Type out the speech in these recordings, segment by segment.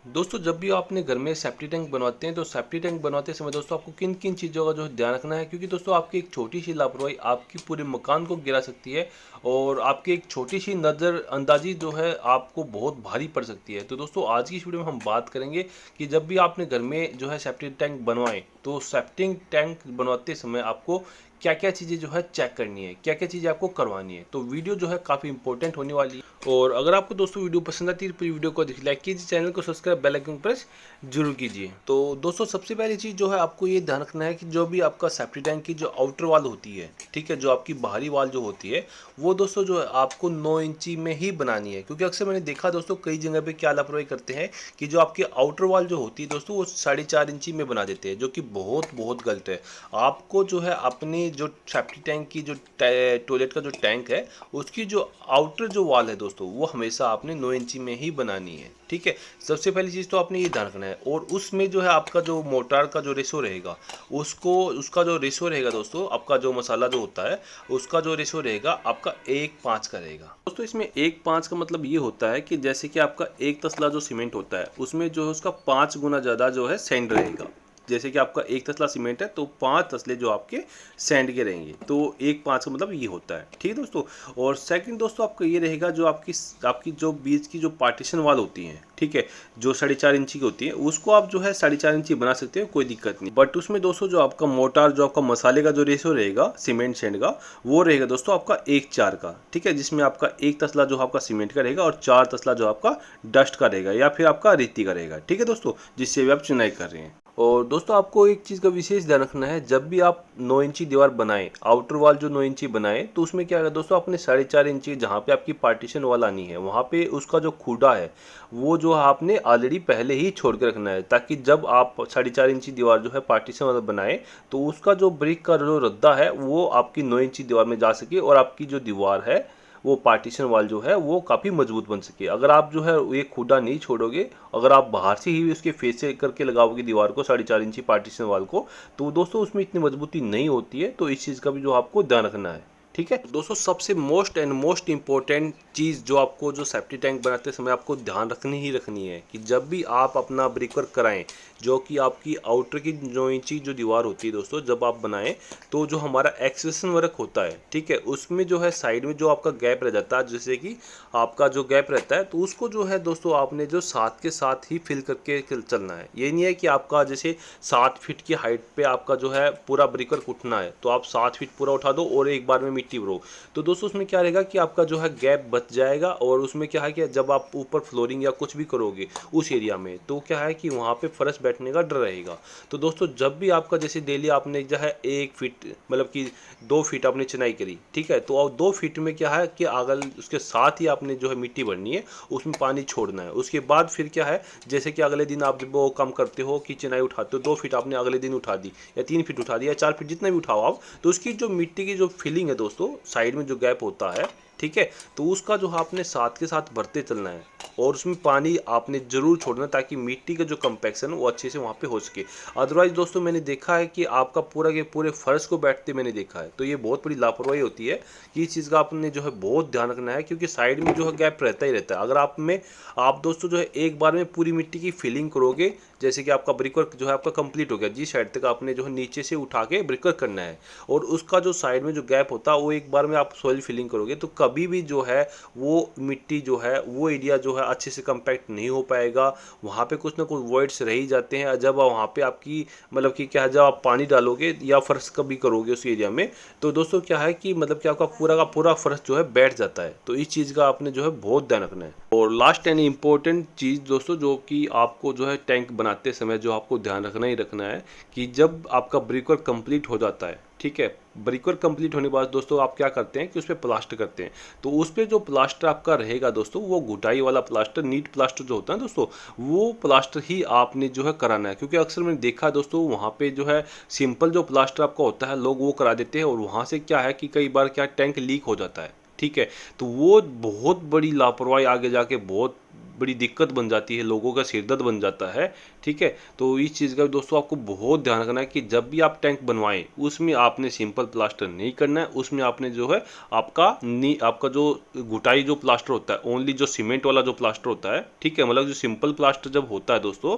दोस्तों जब भी आप अपने घर में सेफ्टी टैंक बनवाते हैं तो सेफ्टी टैंक बनवाते समय दोस्तों आपको किन किन चीज़ों का जो है ध्यान रखना है, क्योंकि दोस्तों आपकी एक छोटी सी लापरवाही आपकी पूरे मकान को गिरा सकती है और आपकी एक छोटी सी नज़रअंदाजी जो है आपको बहुत भारी पड़ सकती है। तो दोस्तों आज की इस वीडियो में हम बात करेंगे कि जब भी आपने घर में जो है सेफ्टी टैंक बनवाएं तो सेफ्टी टैंक बनवाते समय आपको क्या क्या चीज़ें जो है चेक करनी है, क्या क्या चीज़ें आपको करवानी है। तो वीडियो जो है काफ़ी इंपॉर्टेंट होने वाली है और अगर आपको दोस्तों वीडियो पसंद आती है तो पूरी वीडियो को लाइक कीजिए, चैनल को सब्सक्राइब, बेल आइकन प्रेस जरूर कीजिए। तो दोस्तों सबसे पहली चीज़ जो है आपको ये ध्यान रखना है कि जो भी आपका सेफ्टी टैंक की जो आउटर वाल होती है, ठीक है, जो आपकी बाहरी वाल जो होती है वो दोस्तों जो है आपको 9 इंची में ही बनानी है। क्योंकि अक्सर मैंने देखा दोस्तों कई जगह पे क्या लापरवाही करते हैं कि जो आपकी आउटर वाल जो होती है दोस्तों वो 4.5 इंची में बना देते हैं, जो कि बहुत बहुत गलत है। आपको जो है अपनी जो सेफ्टी टैंक की जो टॉयलेट का जो टैंक है उसकी जो आउटर जो वाल है दोस्तों वो हमेशा आपने 9 इंची में ही बनानी है, ठीक है। सबसे पहली चीज़ तो आपने ये ध्यान रखना है। और उसमें जो है आपका जो मोटार का जो रेशो रहेगा उसका जो रेशो रहेगा दोस्तों, आपका जो मसाला जो होता है उसका जो रेशो रहेगा आपका 1:5 का रहेगा। दोस्तों इसमें 1:5 का मतलब ये होता है कि जैसे कि आपका एक तसला जो सीमेंट होता है उसमें जो है उसका 5 गुना ज़्यादा जो है सैंड रहेगा। जैसे कि आपका एक तसला सीमेंट है तो 5 तसले जो आपके सैंड के रहेंगे। तो 1:5 का मतलब ये होता है, ठीक है दोस्तों। और सेकंड दोस्तों आपका ये रहेगा जो आपकी जो बीच की जो पार्टीशन वाल होती है, ठीक है, जो 4.5 इंची की होती है उसको आप जो है 4.5 इंची बना सकते हो, कोई दिक्कत नहीं। बट उसमें दोस्तों जो आपका मोटार जो आपका मसाले का जो रेशो रहेगा सीमेंट सैंड का वो रहेगा दोस्तों आपका 1:4 का, ठीक है, जिसमें आपका एक तसला जो आपका सीमेंट का रहेगा और 4 तसला जो आपका डस्ट का रहेगा या फिर आपका रेती का रहेगा, ठीक है दोस्तों, जिससे भी आप चुनाई कर रहे हैं। और दोस्तों आपको एक चीज़ का विशेष ध्यान रखना है, जब भी आप 9 इंची दीवार बनाएं, आउटर वॉल जो 9 इंची बनाएं, तो उसमें क्या है दोस्तों, अपने 4.5 इंची जहाँ पे आपकी पार्टीशन वॉल आनी है वहाँ पे उसका जो खूटा है वो जो आपने ऑलरेडी पहले ही छोड़ के रखना है, ताकि जब आप 4.5 इंची दीवार जो है पार्टीशन वाला बनाएं तो उसका जो ब्रिक का जो रद्दा है वो आपकी 9 इंची दीवार में जा सके और आपकी जो दीवार है वो पार्टीशन वाल जो है वो काफ़ी मजबूत बन सके। अगर आप जो है ये खुदा नहीं छोड़ोगे, अगर आप बाहर से ही उसके फेस से करके लगाओगे दीवार को 4.5 इंची पार्टीशन वाल को, तो दोस्तों उसमें इतनी मजबूती नहीं होती है। तो इस चीज़ का भी जो आपको ध्यान रखना है, ठीक है दोस्तों। सबसे मोस्ट इम्पोर्टेंट चीज़ जो आपको जो सेफ्टी टैंक बनाते समय आपको ध्यान रखनी ही रखनी है कि जब भी आप अपना ब्रिकवर्क कराएं, जो कि आपकी आउटर की 9 इंची जो दीवार होती है दोस्तों, जब आप बनाएं तो जो हमारा एक्सटेंशन वर्क होता है, ठीक है, उसमें जो है साइड में जो आपका गैप रह जाता है, जैसे कि आपका जो गैप रहता है तो उसको जो है दोस्तों आपने जो साथ के साथ ही फिल करके चलना है। ये नहीं है कि आपका जैसे 7 फीट की हाइट पे आपका जो है पूरा ब्रिकवर्क उठना है तो आप 7 फीट पूरा उठा दो और एक बार में मिट्टी भरो, तो दोस्तों उसमें क्या रहेगा कि आपका जो है गैप बच जाएगा। और उसमें क्या है कि जब आप ऊपर फ्लोरिंग या कुछ भी करोगे उस एरिया में तो क्या है कि वहाँ पे फर्श बैठने का डर रहेगा। तो दोस्तों जब भी आपका जैसे डेली आपने जो है 1 फीट मतलब कि 2 फीट आपने चिनाई करी, ठीक है, तो अब 2 फीट में क्या है कि अगर उसके साथ ही आपने जो है मिट्टी भरनी है, उसमें पानी छोड़ना है। उसके बाद फिर क्या है, जैसे कि अगले दिन आप जब वो काम करते हो कि चिनाई उठाते हो, 2 फीट आपने अगले दिन उठा दी या 3 फीट उठा दी या 4 फीट जितना भी उठाओ आप, तो उसकी जो मिट्टी की जो फिलिंग है दोस्तों, साइड में जो गैप होता है, ठीक है, तो उसका जो आपने साथ के साथ भरते चलना है और उसमें पानी आपने जरूर छोड़ना ताकि मिट्टी का जो कंपैक्शन वो अच्छे से वहाँ पे हो सके। अदरवाइज दोस्तों मैंने देखा है कि आपका पूरा के पूरे फर्श को बैठते मैंने देखा है, तो ये बहुत बड़ी लापरवाही होती है कि इस चीज़ का आपने जो है बहुत ध्यान रखना है, क्योंकि साइड में जो है गैप रहता ही रहता है। अगर आप दोस्तों जो है एक बार में पूरी मिट्टी की फिलिंग करोगे, जैसे कि आपका ब्रिकवर्क जो है आपका कंप्लीट हो गया, जिस साइड तक आपने जो है नीचे से उठा के ब्रिकवर्क करना है और उसका जो साइड में जो गैप होता है वो एक बार में आप सॉइल फिलिंग करोगे तो कभी भी जो है वो मिट्टी जो है वो एरिया जो है अच्छे से कंपैक्ट नहीं हो पाएगा। वहाँ पे कुछ ना कुछ वॉइड्स रह ही जाते हैं। जब वहाँ पे आपकी मतलब कि क्या है, जब आप पानी डालोगे या फर्श कभी करोगे उस एरिया में, तो दोस्तों क्या है कि मतलब कि आपका पूरा का पूरा फर्श जो है बैठ जाता है। तो इस चीज़ का आपने जो है बहुत ध्यान रखना है। और लास्ट एंड इम्पोर्टेंट चीज़ दोस्तों जो कि आपको जो है टैंक बनाते समय जो आपको ध्यान रखना ही रखना है कि जब आपका ब्रिकवर्क कंप्लीट हो जाता है, ठीक है, ब्रिकवर्क कंप्लीट होने के बाद दोस्तों आप क्या करते हैं कि उस पर प्लास्टर करते हैं। तो उस पर जो प्लास्टर आपका रहेगा दोस्तों वो घुटाई वाला प्लास्टर, नीट प्लास्टर जो होता है दोस्तों, वो प्लास्टर ही आपने जो है कराना है। क्योंकि अक्सर मैंने देखा है दोस्तों वहाँ पे जो है सिंपल जो प्लास्टर आपका होता है लोग वो करा देते हैं और वहाँ से क्या है कि कई बार क्या टैंक लीक हो जाता है, ठीक है, तो वो बहुत बड़ी लापरवाही आगे जाके बहुत बड़ी दिक्कत बन जाती है, लोगों का सिरदर्द बन जाता है। ठीक है, तो इस चीज़ का भी दोस्तों आपको बहुत ध्यान रखना है कि जब भी आप टैंक बनवाएं उसमें आपने सिंपल प्लास्टर नहीं करना है। उसमें आपने जो है आपका जो घुटाई जो प्लास्टर होता है, ओनली जो सीमेंट वाला जो प्लास्टर होता है, ठीक है, मतलब जो सिंपल प्लास्टर जब होता है दोस्तों,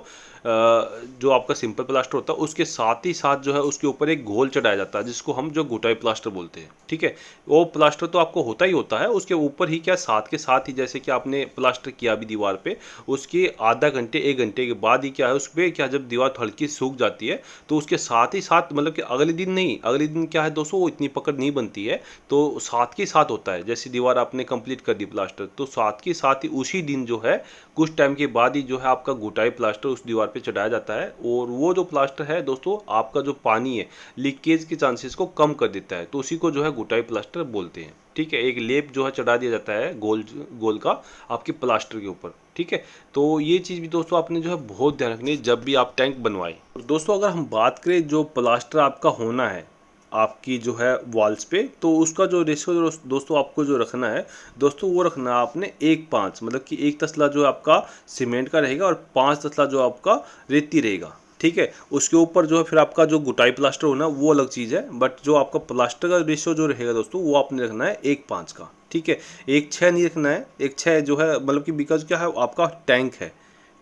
जो आपका सिंपल प्लास्टर होता है उसके साथ ही साथ जो है उसके ऊपर एक घोल चढ़ाया जाता है जिसको हम जो घुटाई प्लास्टर बोलते हैं। ठीक है, वो प्लास्टर तो आपको होता ही होता है, उसके ऊपर ही क्या साथ के साथ ही जैसे कि आपने प्लास्टर किया अभी दीवार पे, उसके आधा घंटे 1 घंटे के बाद ही क्या है उस पर क्या, जब दीवार हल्की सूख जाती है तो उसके साथ ही साथ, मतलब कि अगले दिन नहीं, अगले दिन क्या है दोस्तों वो इतनी पकड़ नहीं बनती है, तो साथ के साथ होता है। जैसे दीवार आपने कंप्लीट कर दी प्लास्टर, तो साथ के साथ ही उसी दिन जो है कुछ टाइम के बाद ही जो है आपका घुटाई प्लास्टर उस दीवार पे चढ़ाया जाता है। और वो जो प्लास्टर है दोस्तों आपका जो पानी है लीकेज के चांसेस को कम कर देता है, तो उसी को जो है घुटाई प्लास्टर बोलते हैं। ठीक है, एक लेप जो है चढ़ा दिया जाता है गोल गोल का आपके प्लास्टर के ऊपर। ठीक है, तो ये चीज़ भी दोस्तों आपने जो है बहुत ध्यान रखनी है जब भी आप टैंक बनवाएं। दोस्तों अगर हम बात करें जो प्लास्टर आपका होना है आपकी जो है वॉल्स पे, तो उसका जो रेशियो दोस्तों आपको जो रखना है दोस्तों, वो रखना है आपने 1:5, मतलब कि 1 तसला जो आपका सीमेंट का रहेगा और 5 तसला जो आपका रेती रहेगा। ठीक है, उसके ऊपर जो है फिर आपका जो घुटाई प्लास्टर होना वो अलग चीज़ है, बट जो आपका प्लास्टर का रेशियो जो रहेगा दोस्तों वो आपने रखना है 1:5 का। ठीक है, 1:6 नहीं रखना है। 1:6 जो है मतलब कि बिकॉज क्या है आपका टैंक है,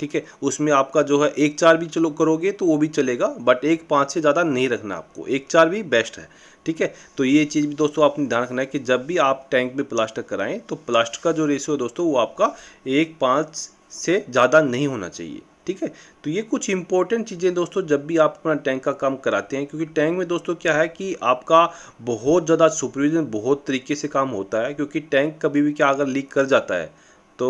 ठीक है, उसमें आपका जो है 1:4 भी चलो करोगे तो वो भी चलेगा, बट 1:5 से ज़्यादा नहीं रखना आपको, 1:4 भी बेस्ट है। ठीक है, तो ये चीज़ भी दोस्तों आपने ध्यान रखना है कि जब भी आप टैंक में प्लास्टर कराएं तो प्लास्टर का जो रेशियो है दोस्तों वो आपका 1:5 से ज़्यादा नहीं होना चाहिए। ठीक है, तो ये कुछ इंपॉर्टेंट चीज़ें दोस्तों जब भी आप अपना टैंक का काम कराते हैं, क्योंकि टैंक में दोस्तों क्या है कि आपका बहुत ज़्यादा सुपरविजन बहुत तरीके से काम होता है, क्योंकि टैंक कभी भी क्या अगर लीक कर जाता है तो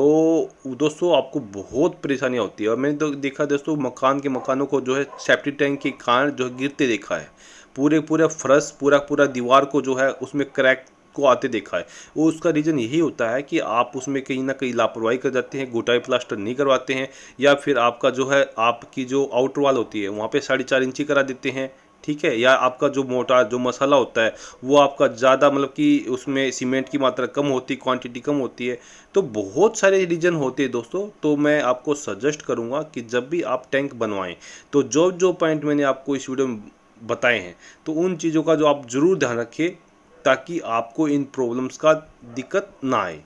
दोस्तों आपको बहुत परेशानियाँ होती है। और मैंने तो देखा दोस्तों मकानों को जो है सेप्टिक टैंक के कारण जो है गिरते देखा है, पूरे फर्श पूरा दीवार को जो है उसमें क्रैक को आते देखा है। वो उसका रीज़न यही होता है कि आप उसमें कहीं ना कहीं लापरवाही कर जाते हैं, घुटाई प्लास्टर नहीं करवाते हैं, या फिर आपका जो है आपकी जो आउटर वॉल होती है वहाँ पे 4.5 इंची करा देते हैं। ठीक है, या आपका जो मोटा जो मसाला होता है वो आपका ज़्यादा, मतलब कि उसमें सीमेंट की मात्रा कम होती, क्वांटिटी कम होती है, तो बहुत सारे रीजन होते हैं दोस्तों। तो मैं आपको सजेस्ट करूंगा कि जब भी आप टैंक बनवाएं तो जो जो पॉइंट मैंने आपको इस वीडियो में बताए हैं तो उन चीज़ों का जो आप ज़रूर ध्यान रखिए ताकि आपको इन प्रॉब्लम्स का दिक्कत ना आए।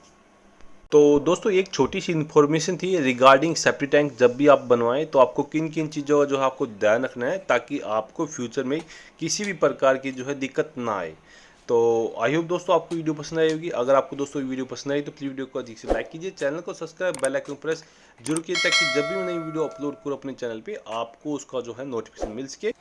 तो दोस्तों एक छोटी सी इन्फॉर्मेशन थी रिगार्डिंग सेप्टिक टैंक जब भी आप बनवाएं तो आपको किन किन चीज़ों का जो है आपको ध्यान रखना है ताकि आपको फ्यूचर में किसी भी प्रकार की जो है दिक्कत ना आए। तो आई होप दोस्तों आपको वीडियो पसंद आई होगी। अगर आपको दोस्तों वीडियो पसंद आई तो प्लीज़ वीडियो को अधिक से लाइक कीजिए, चैनल को सब्सक्राइब, बेल आइकन प्रेस जरूर कीजिए ताकि जब भी मैं नई वीडियो अपलोड करूँ अपने चैनल पर आपको उसका जो है नोटिफिकेशन मिल सके।